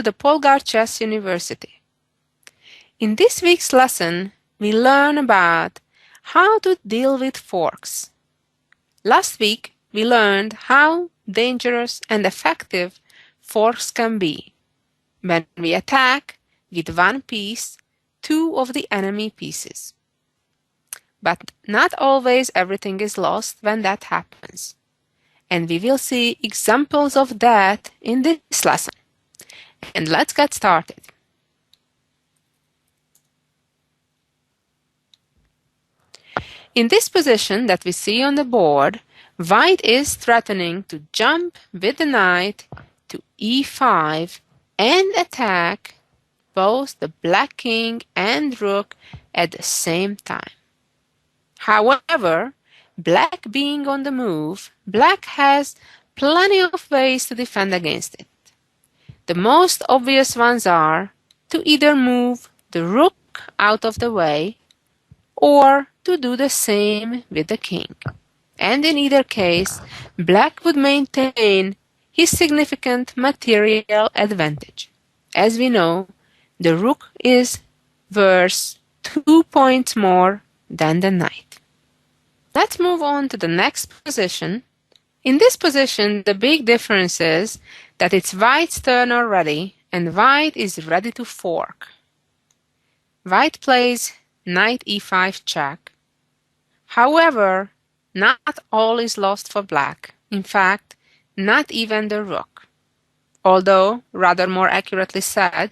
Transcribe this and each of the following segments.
to the Polgar Chess University. In this week's lesson, we learn about how to deal with forks. Last week, we learned how dangerous and effective forks can be when we attack with one piece two of the enemy pieces. But not always everything is lost when that happens. And we will see examples of that in this lesson. And let's get started. In this position that we see on the board, White is threatening to jump with the knight to e5 and attack both the Black king and rook at the same time. However, Black being on the move, Black has plenty of ways to defend against it. The most obvious ones are to either move the rook out of the way or to do the same with the king. And in either case, Black would maintain his significant material advantage. As we know, the rook is worth 2 points more than the knight. Let's move on to the next position. In this position, the big difference is that it's White's turn already, and White is ready to fork. White plays knight e5 check. However, not all is lost for Black. In fact, not even the rook. Although, rather more accurately said,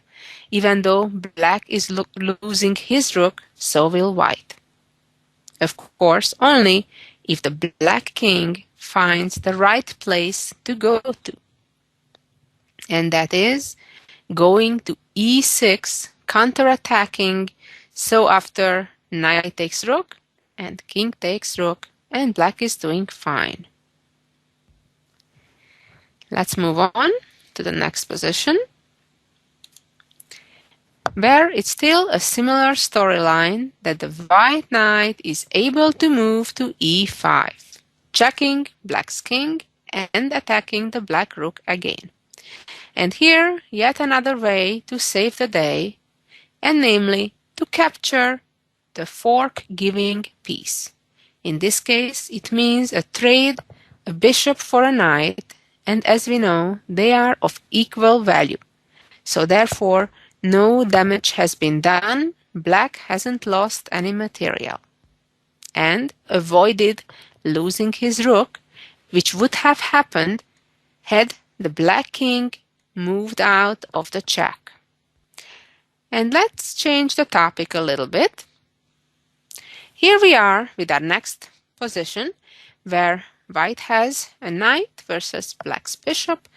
even though Black is losing his rook, so will White. Of course, only if the Black king finds the right place to go to. And that is going to e6, counterattacking. So after knight takes rook and king takes rook, and Black is doing fine. Let's move on to the next position, where it's still a similar storyline that the White knight is able to move to e5, checking Black's king and attacking the Black rook again. And here, yet another way to save the day, and namely to capture the fork-giving piece. In this case, it means a trade, a bishop for a knight, and as we know, they are of equal value. So therefore, no damage has been done, Black hasn't lost any material, and avoided losing his rook, which would have happened had the Black king moved out of the check. And let's change the topic a little bit. Here we are with our next position, where White has a knight versus Black's bishop,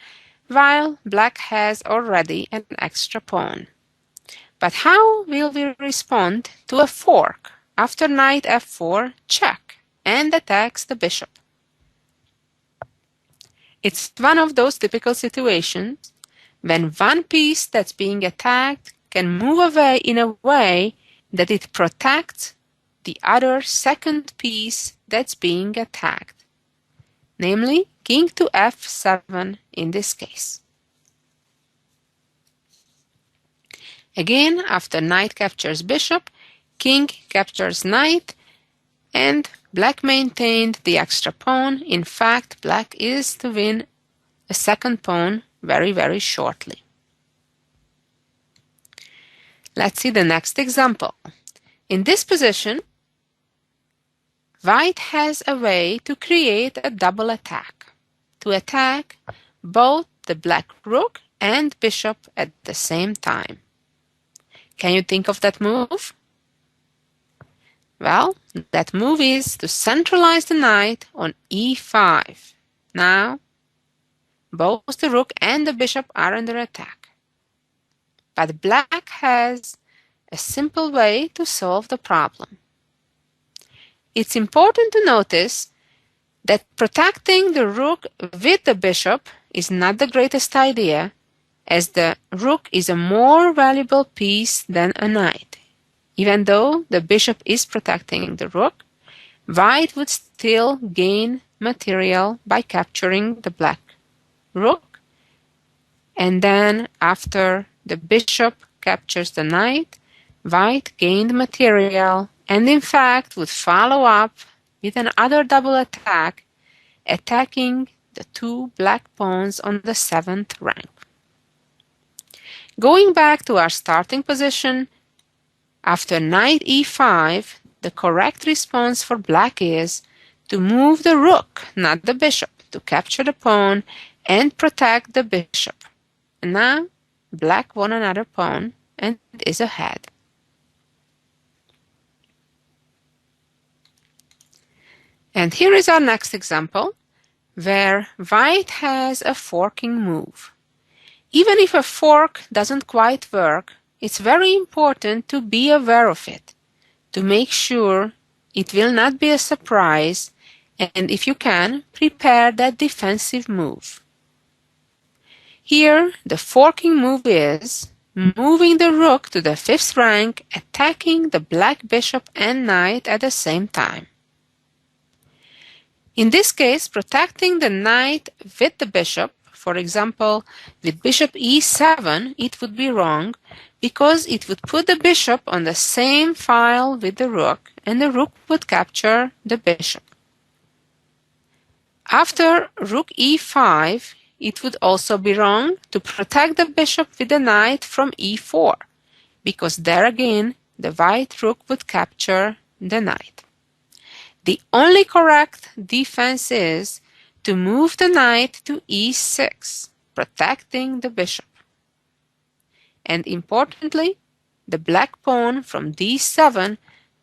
while Black has already an extra pawn. But how will we respond to a fork after knight f4 check and attacks the bishop? It's one of those typical situations when one piece that's being attacked can move away in a way that it protects the other second piece that's being attacked, namely king to f7 in this case. Again, after knight captures bishop, king captures knight, and Black maintained the extra pawn. In fact, Black is to win a second pawn very, very shortly. Let's see the next example. In this position, White has a way to create a double attack, to attack both the Black rook and bishop at the same time. Can you think of that move? Well, that move is to centralize the knight on e5. Now, both the rook and the bishop are under attack. But Black has a simple way to solve the problem. It's important to notice that protecting the rook with the bishop is not the greatest idea, as the rook is a more valuable piece than a knight. Even though the bishop is protecting the rook, White would still gain material by capturing the Black rook, And then after the bishop captures the knight, white gained material and in fact would follow up with another double attack, attacking the two black pawns on the 7th rank. Going back to our starting position, after knight e5, the correct response for black is to move the rook, not the bishop, to capture the pawn and protect the bishop. And now, black won another pawn and is ahead. And here is our next example, where white has a forking move. Even if a fork doesn't quite work, it's very important to be aware of it, to make sure it will not be a surprise, and if you can, prepare that defensive move. Here, the forking move is moving the rook to the 5th rank, attacking the black bishop and knight at the same time. In this case, protecting the knight with the bishop, for example, with bishop e7, it would be wrong because it would put the bishop on the same file with the rook and the rook would capture the bishop. After rook e5, it would also be wrong to protect the bishop with the knight from e4 because there again the white rook would capture the knight. The only correct defense is to move the knight to e6, protecting the bishop. And importantly, the black pawn from d7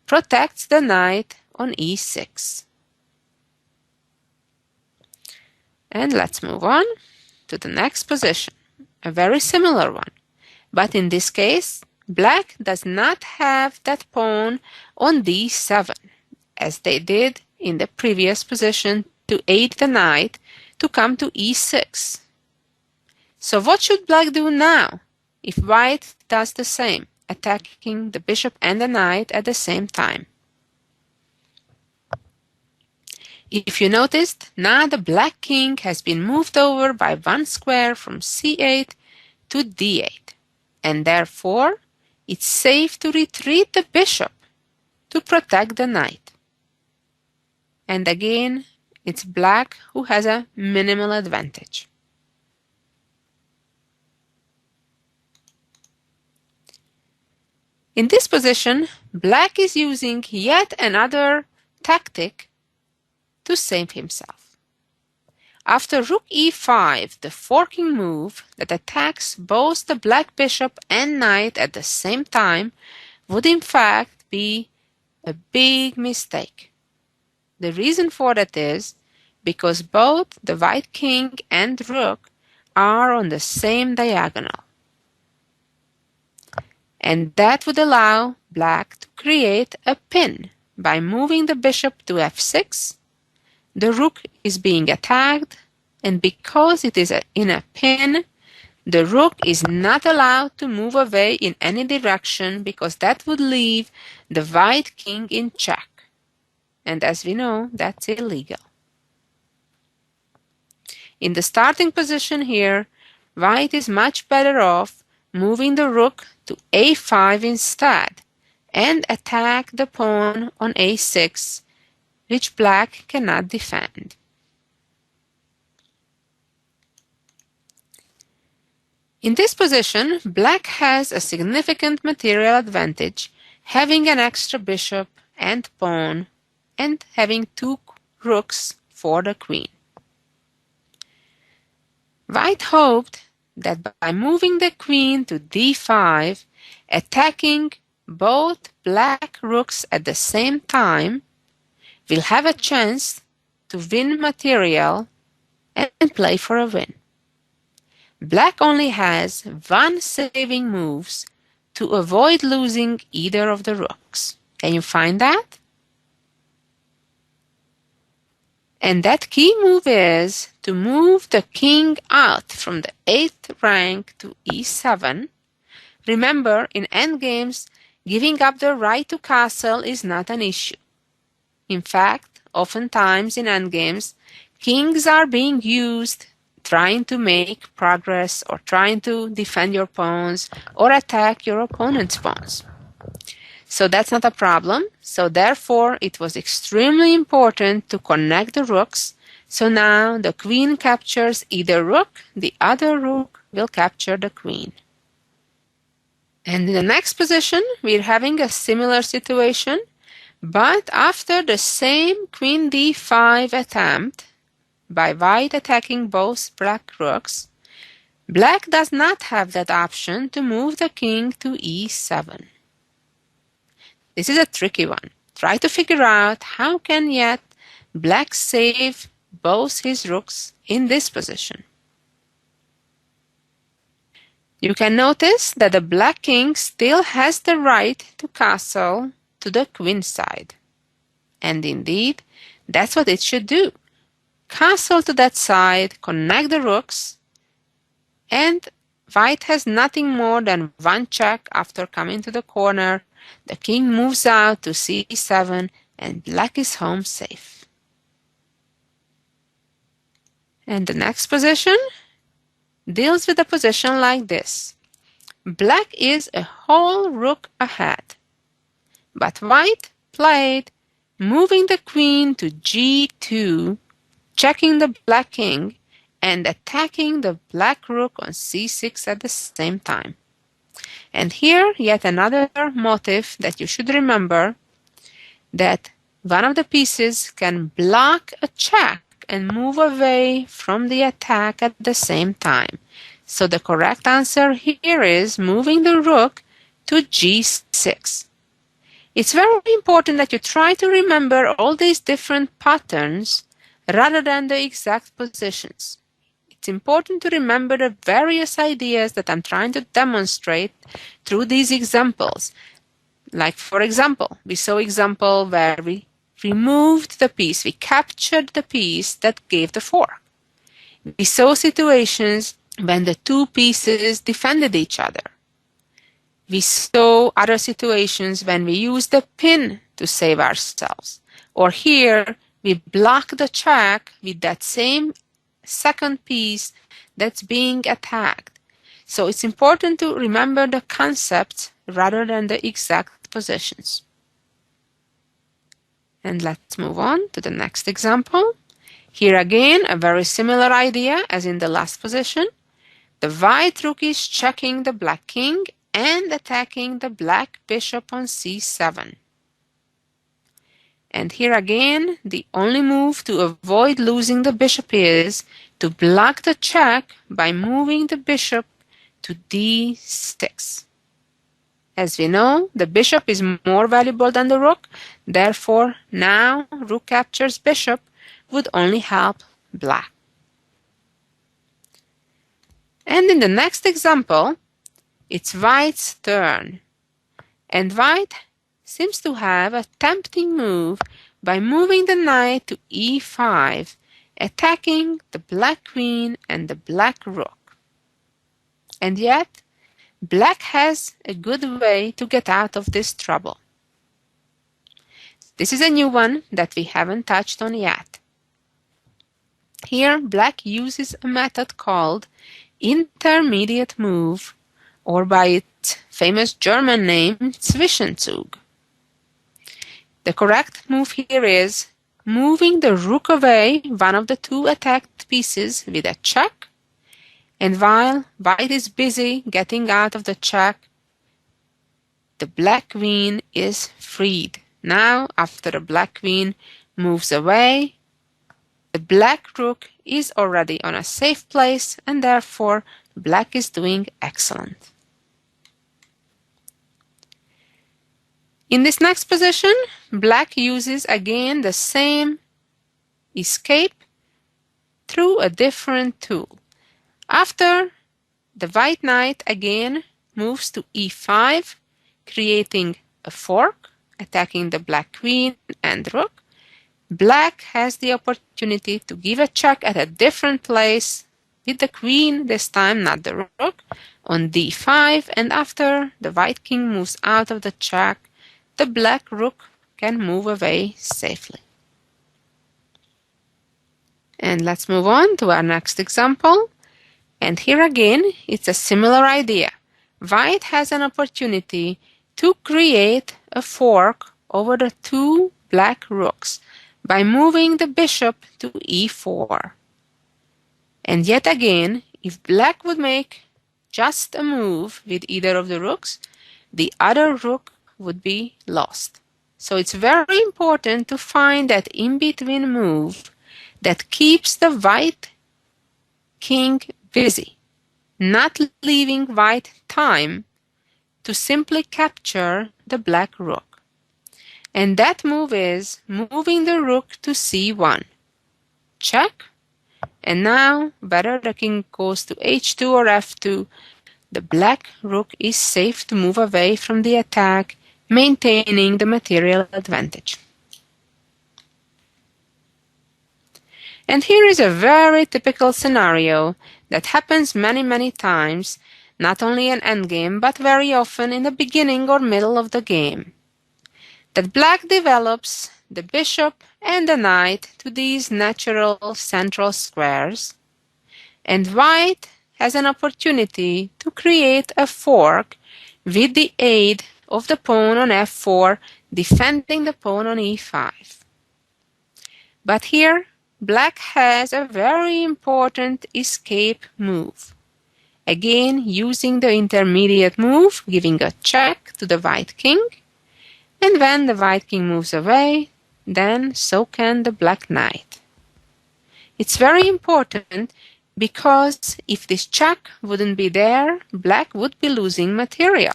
protects the knight on e6. And let's move on to the next position, a very similar one. But in this case, black does not have that pawn on d7, as they did in the previous position to aid the knight to come to e6. So what should black do now if white does the same, attacking the bishop and the knight at the same time? If you noticed, now the black king has been moved over by one square from c8 to d8, and therefore it's safe to retreat the bishop to protect the knight. And again, it's black who has a minimal advantage. In this position, black is using yet another tactic to save himself. After rook e5, the forking move that attacks both the black bishop and knight at the same time would in fact be a big mistake. The reason for that is because both the white king and rook are on the same diagonal. And that would allow black to create a pin by moving the bishop to f6. The rook is being attacked, and because it is in a pin, the rook is not allowed to move away in any direction because that would leave the white king in check. And as we know, that's illegal. In the starting position here, white is much better off moving the rook to a5 instead and attack the pawn on a6, which black cannot defend. In this position, black has a significant material advantage, having an extra bishop and pawn and having two rooks for the queen. White hoped that by moving the queen to d5, attacking both black rooks at the same time, will have a chance to win material and play for a win. Black only has one saving moves to avoid losing either of the rooks. Can you find that? And that key move is to move the king out from the 8th rank to e7. Remember, in endgames, giving up the right to castle is not an issue. In fact, oftentimes in endgames, kings are being used trying to make progress or trying to defend your pawns or attack your opponent's pawns. So that's not a problem. So therefore, it was extremely important to connect the rooks. So now the queen captures either rook, the other rook will capture the queen. And in the next position, we're having a similar situation, but after the same queen d5 attempt, by white attacking both black rooks, black does not have that option to move the king to e7. This is a tricky one. Try to figure out how can yet black save both his rooks in this position. You can notice that the black king still has the right to castle to the queen side. And indeed, that's what it should do. Castle to that side, connect the rooks, and white has nothing more than one check after coming to the corner. The king moves out to c7 and black is home safe. And the next position deals with a position like this. Black is a whole rook ahead, but white played moving the queen to g2, checking the black king and attacking the black rook on c6 at the same time. And here, yet another motive that you should remember, that one of the pieces can block a check and move away from the attack at the same time. So the correct answer here is moving the rook to g6. It's very important that you try to remember all these different patterns rather than the exact positions. It's important to remember the various ideas that I'm trying to demonstrate through these examples. Like, for example, we saw example where we removed the piece, we captured the piece that gave the fork. We saw situations when the two pieces defended each other. We saw other situations when we used the pin to save ourselves. Or here, we block the check with that same second piece that's being attacked. So it's important to remember the concepts rather than the exact positions. And let's move on to the next example. Here again, a very similar idea as in the last position. The white rook is checking the black king and attacking the black bishop on c7. And here again, the only move to avoid losing the bishop is to block the check by moving the bishop to d6. As we know, the bishop is more valuable than the rook. Therefore, now rook captures bishop would only help black. And in the next example, it's white's turn. And white seems to have a tempting move by moving the knight to e5, attacking the black queen and the black rook. And yet, black has a good way to get out of this trouble. This is a new one that we haven't touched on yet. Here, black uses a method called intermediate move, or by its famous German name, Zwischenzug. The correct move here is moving the rook away one of the two attacked pieces with a check, and while white is busy getting out of the check, the black queen is freed. Now, after the black queen moves away, the black rook is already on a safe place, and therefore black is doing excellent. In this next position, black uses again the same escape through a different tool. After the white knight again moves to e5, creating a fork, attacking the black queen and rook, black has the opportunity to give a check at a different place with the queen, this time not the rook, on d5, and after the white king moves out of the check, the black rook can move away safely. And let's move on to our next example. And here again, it's a similar idea. White has an opportunity to create a fork over the two black rooks by moving the bishop to e4. And yet again, if black would make just a move with either of the rooks, the other rook would be lost. So it's very important to find that in-between move that keeps the white king busy, not leaving white time to simply capture the black rook. And that move is moving the rook to c1. Check. And now, whether the king goes to h2 or f2, the black rook is safe to move away from the attack, maintaining the material advantage. And here is a very typical scenario that happens many times, not only in endgame, but very often in the beginning or middle of the game. That black develops the bishop and the knight to these natural central squares, and white has an opportunity to create a fork with the aid of the pawn on f4, defending the pawn on e5. But here, black has a very important escape move. Again, using the intermediate move, giving a check to the white king, and when the white king moves away, then so can the black knight. It's very important because if this check wouldn't be there, black would be losing material.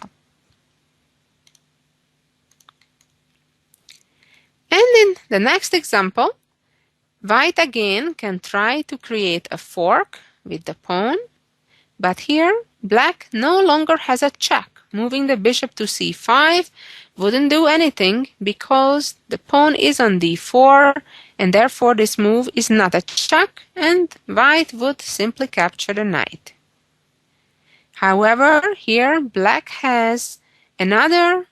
And in the next example, white again can try to create a fork with the pawn, but here black no longer has a check. Moving the bishop to c5 wouldn't do anything because the pawn is on d4, and therefore this move is not a check, and white would simply capture the knight. However, here black has another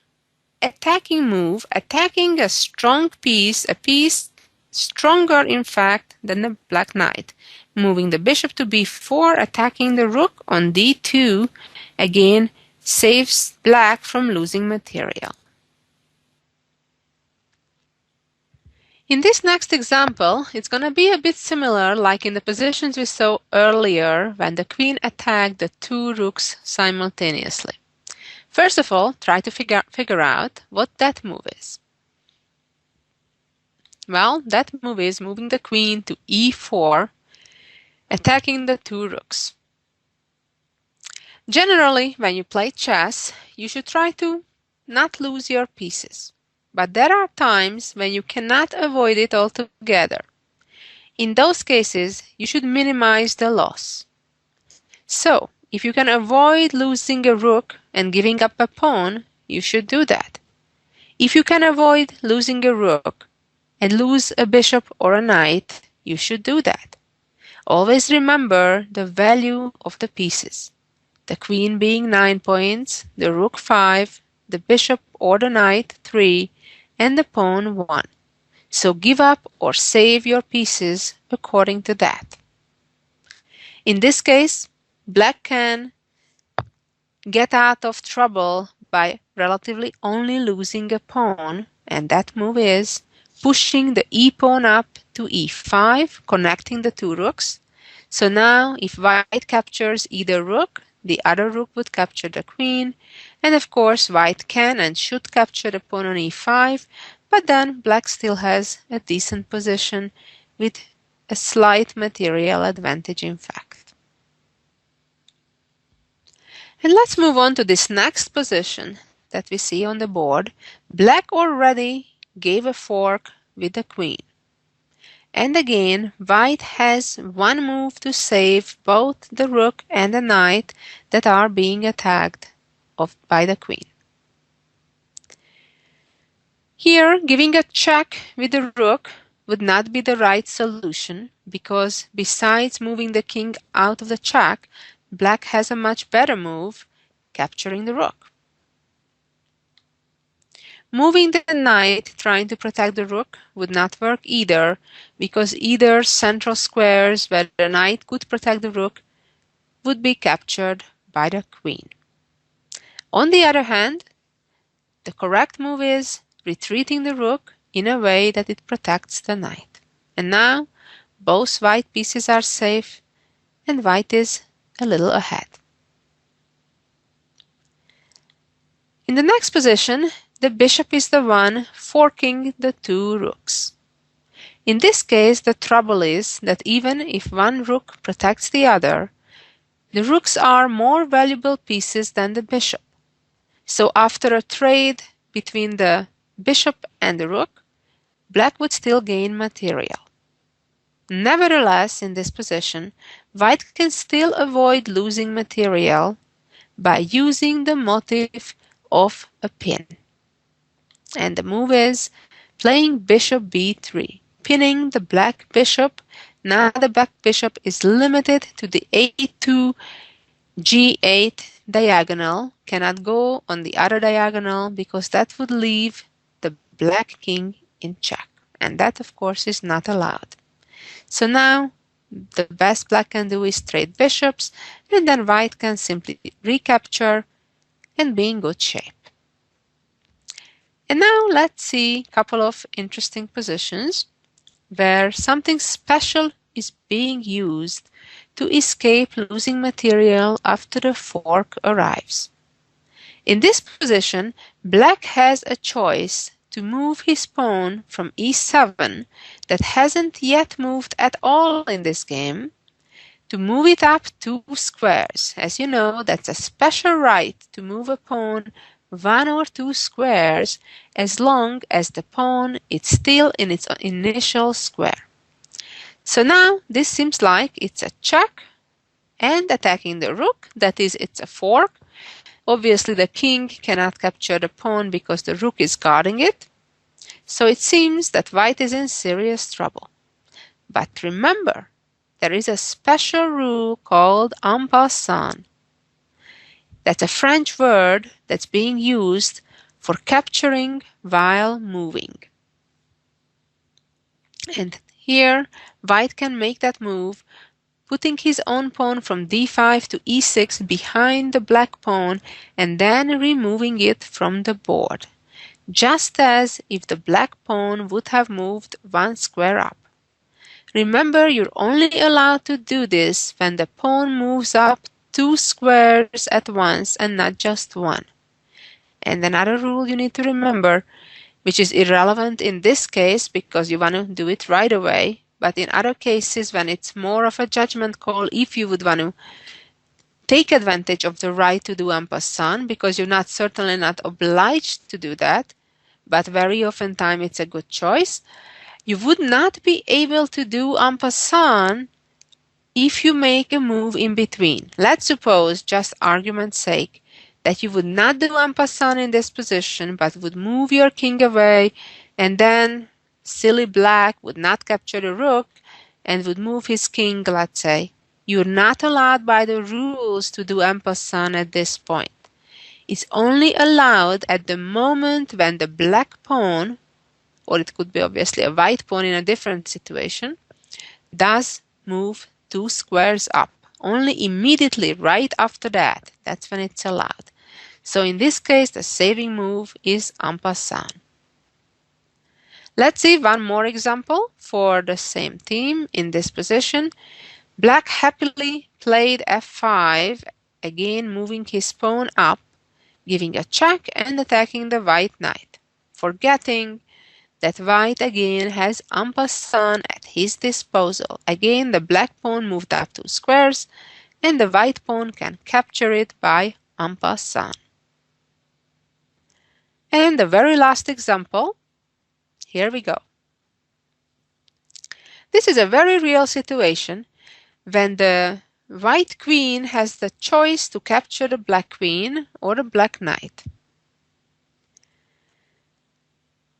attacking move, attacking a strong piece, a piece stronger in fact than the black knight, moving the bishop to b4, attacking the rook on d2, again saves black from losing material. In this next example, it's going to be a bit similar like in the positions we saw earlier when the queen attacked the two rooks simultaneously. First of all, try to figure out what that move is. Well, that move is moving the queen to e4, attacking the two rooks. Generally, when you play chess, you should try to not lose your pieces. But there are times when you cannot avoid it altogether. In those cases, you should minimize the loss. So, if you can avoid losing a rook and giving up a pawn, you should do that. If you can avoid losing a rook and lose a bishop or a knight, you should do that. Always remember the value of the pieces. The queen being 9 points, the rook 5, the bishop or the knight 3, and the pawn 1. So give up or save your pieces according to that. In this case, black can get out of trouble by relatively only losing a pawn, and that move is pushing the e-pawn up to e5, connecting the two rooks. So now if white captures either rook, the other rook would capture the queen, and of course white can and should capture the pawn on e5, but then black still has a decent position with a slight material advantage in fact. And let's move on to this next position that we see on the board. Black already gave a fork with the queen. And again, white has one move to save both the rook and the knight that are being attacked by the queen. Here, giving a check with the rook would not be the right solution because besides moving the king out of the check, black has a much better move, capturing the rook. Moving the knight trying to protect the rook would not work either, because either central squares where the knight could protect the rook would be captured by the queen. On the other hand, the correct move is retreating the rook in a way that it protects the knight. And now both white pieces are safe and white is a little ahead. In the next position, the bishop is the one forking the two rooks. In this case, the trouble is that even if one rook protects the other, the rooks are more valuable pieces than the bishop. So after a trade between the bishop and the rook, black would still gain material. Nevertheless, in this position, white can still avoid losing material by using the motif of a pin. And the move is playing bishop b3, pinning the black bishop. Now the black bishop is limited to the a2 g8 diagonal, cannot go on the other diagonal because that would leave the black king in check, and that of course is not allowed. So now the best black can do is trade bishops, and then white can simply recapture and be in good shape. And now let's see a couple of interesting positions where something special is being used to escape losing material after the fork arrives. In this position, black has a choice to move his pawn from e7 that hasn't yet moved at all in this game, to move it up 2 squares. As you know, that's a special right to move a pawn 1 or 2 squares as long as the pawn is still in its initial square. So now this seems like it's a check and attacking the rook, that is, it's a fork. Obviously the king cannot capture the pawn because the rook is guarding it. So it seems that white is in serious trouble. But remember, there is a special rule called en passant. That's a French word that's being used for capturing while moving. And here, white can make that move, putting his own pawn from d5 to e6 behind the black pawn and then removing it from the board, just as if the black pawn would have moved 1 square up. Remember, you're only allowed to do this when the pawn moves up 2 squares at once and not just 1. And another rule you need to remember, which is irrelevant in this case because you want to do it right away, but in other cases when it's more of a judgment call, if you would want to take advantage of the right to do en passant, because you're certainly not obliged to do that, but very often time it's a good choice, you would not be able to do en passant if you make a move in between. Let's suppose, just argument's sake, that you would not do en passant in this position, but would move your king away, and then silly black would not capture the rook and would move his king, let's say. You're not allowed by the rules to do en passant at this point. It's only allowed at the moment when the black pawn, or it could be obviously a white pawn in a different situation, does move 2 squares up. Only immediately right after that, that's when it's allowed. So in this case, the saving move is en passant. Let's see one more example for the same theme in this position. Black happily played f5, again moving his pawn up, giving a check and attacking the white knight, forgetting that white again has en passant at his disposal. Again, the black pawn moved up 2 squares, and the white pawn can capture it by en passant. And the very last example, here we go. This is a very real situation when the white queen has the choice to capture the black queen or the black knight.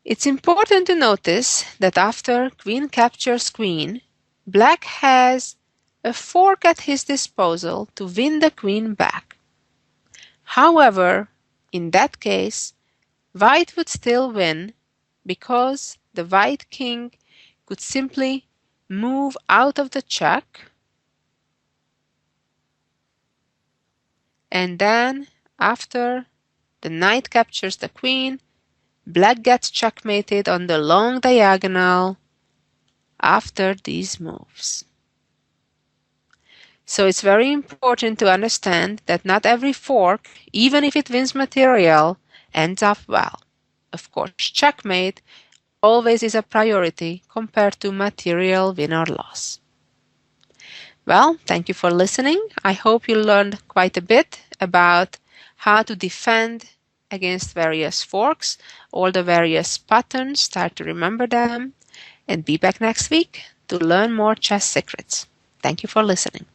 It's important to notice that after queen captures queen, black has a fork at his disposal to win the queen back. However, in that case, White would still win because the white king could simply move out of the check, and then after the knight captures the queen, black gets checkmated on the long diagonal after these moves. So it's very important to understand that not every fork, even if it wins material, ends up well. Of course, checkmate always is a priority compared to material win or loss. Well, thank you for listening. I hope you learned quite a bit about how to defend against various forks, all the various patterns, start to remember them, and be back next week to learn more chess secrets. Thank you for listening.